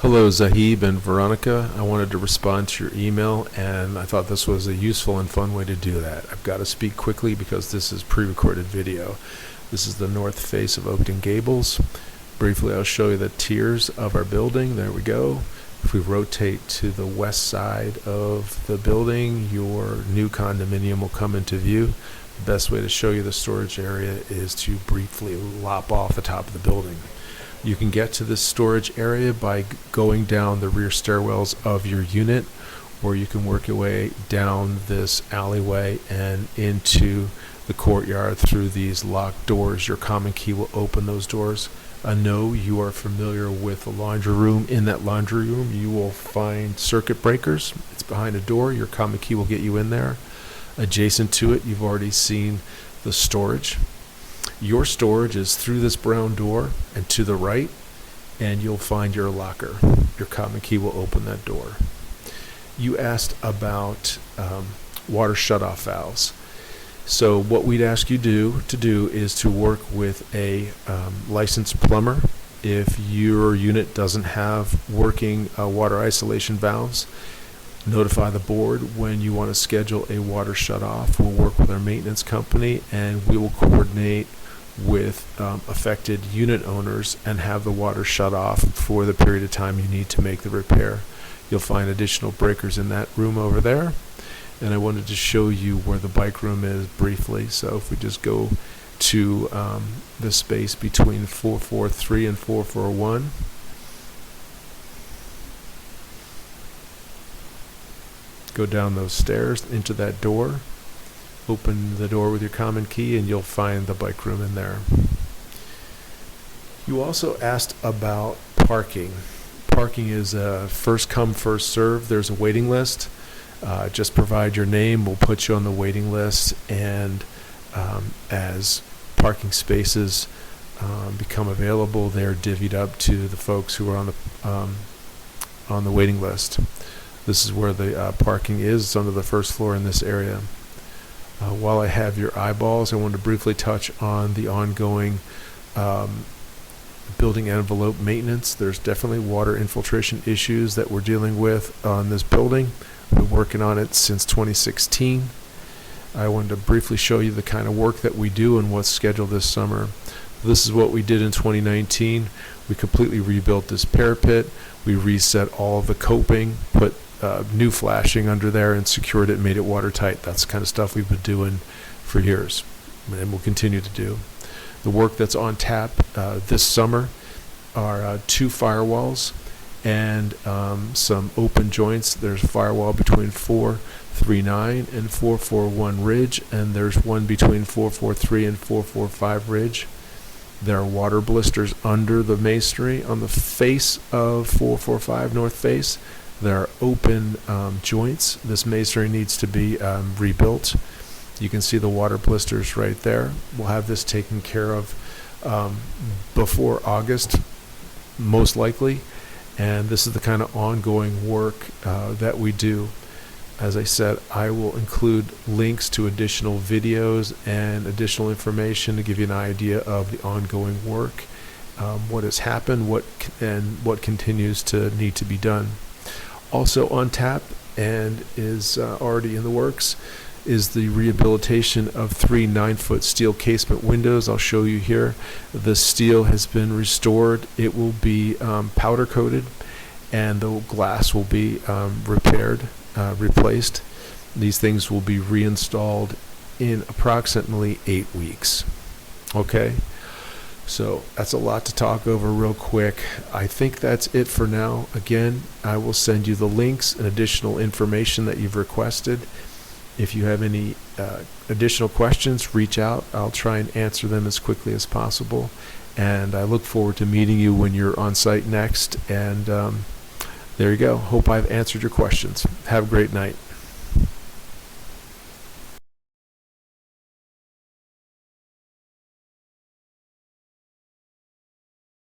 Hello, Sahib and Veronika. I wanted to respond to your email, and I thought this was a useful and fun way to do that. I've got to speak quickly because this is pre-recorded video. This is the north face of Oakton Gables. Briefly, I'll show you the tiers of our building. There we go. If we rotate to the west side of the building, your new condominium will come into view. The best way to show you the storage area is to briefly lop off the top of the building. You can get to this storage area by going down the rear stairwells of your unit, or you can work your way down this alleyway and into the courtyard through these locked doors. Your common key will open those doors. I know you are familiar with the laundry room. In that laundry room, you will find circuit breakers. It's behind a door. Your common key will get you in there. Adjacent to it, you've already seen the storage. Your storage is through this brown door and to the right, and you'll find your locker. Your common key will open that door. You asked about water shutoff valves. So what we'd ask you to do is to work with a licensed plumber. If your unit doesn't have working water isolation valves, notify the board when you want to schedule a water shutoff. We'll work with our maintenance company, and we will coordinate with affected unit owners and have the water shut off for the period of time you need to make the repair. You'll find additional breakers in that room over there. And I wanted to show you where the bike room is briefly. So if we just go to the space between 443 and 441. Go down those stairs into that door. Open the door with your common key and you'll find the bike room in there. You also asked about parking. Parking is a first come, first serve. There's a waiting list. Just provide your name, we'll put you on the waiting list, and as parking spaces become available, they're divvied up to the folks who are on the waiting list. This is where the parking is. It's under the first floor in this area. While I have your eyeballs, I want to briefly touch on the ongoing building envelope maintenance. There's definitely water infiltration issues that we're dealing with on this building. We've been working on it since 2016. I wanted to briefly show you the kind of work that we do and what's scheduled this summer. This is what we did in 2019. We completely rebuilt this parapet. We reset all of the coping, put new flashing under there and secured it and made it watertight. That's the kind of stuff we've been doing for years and we'll continue to do. The work that's on tap this summer are 2 firewalls and some open joints. There's a firewall between 439 and 441 ridge, and there's one between 443 and 445 ridge. There are water blisters under the masonry on the face of 445 north face. There are open joints. This masonry needs to be rebuilt. You can see the water blisters right there. We'll have this taken care of before August, most likely. And this is the kind of ongoing work that we do. As I said, I will include links to additional videos and additional information to give you an idea of the ongoing work, what has happened, what continues to need to be done. Also on tap and is already in the works is the rehabilitation of 3 9-foot steel casement windows. I'll show you here. The steel has been restored. It will be powder coated, and the glass will be repaired, replaced. These things will be reinstalled in approximately 8 weeks. Okay? So that's a lot to talk over real quick. I think that's it for now. Again, I will send you the links and additional information that you've requested. If you have any additional questions, reach out. I'll try and answer them as quickly as possible. And I look forward to meeting you when you're on site next. And there you go. Hope I've answered your questions. Have a great night.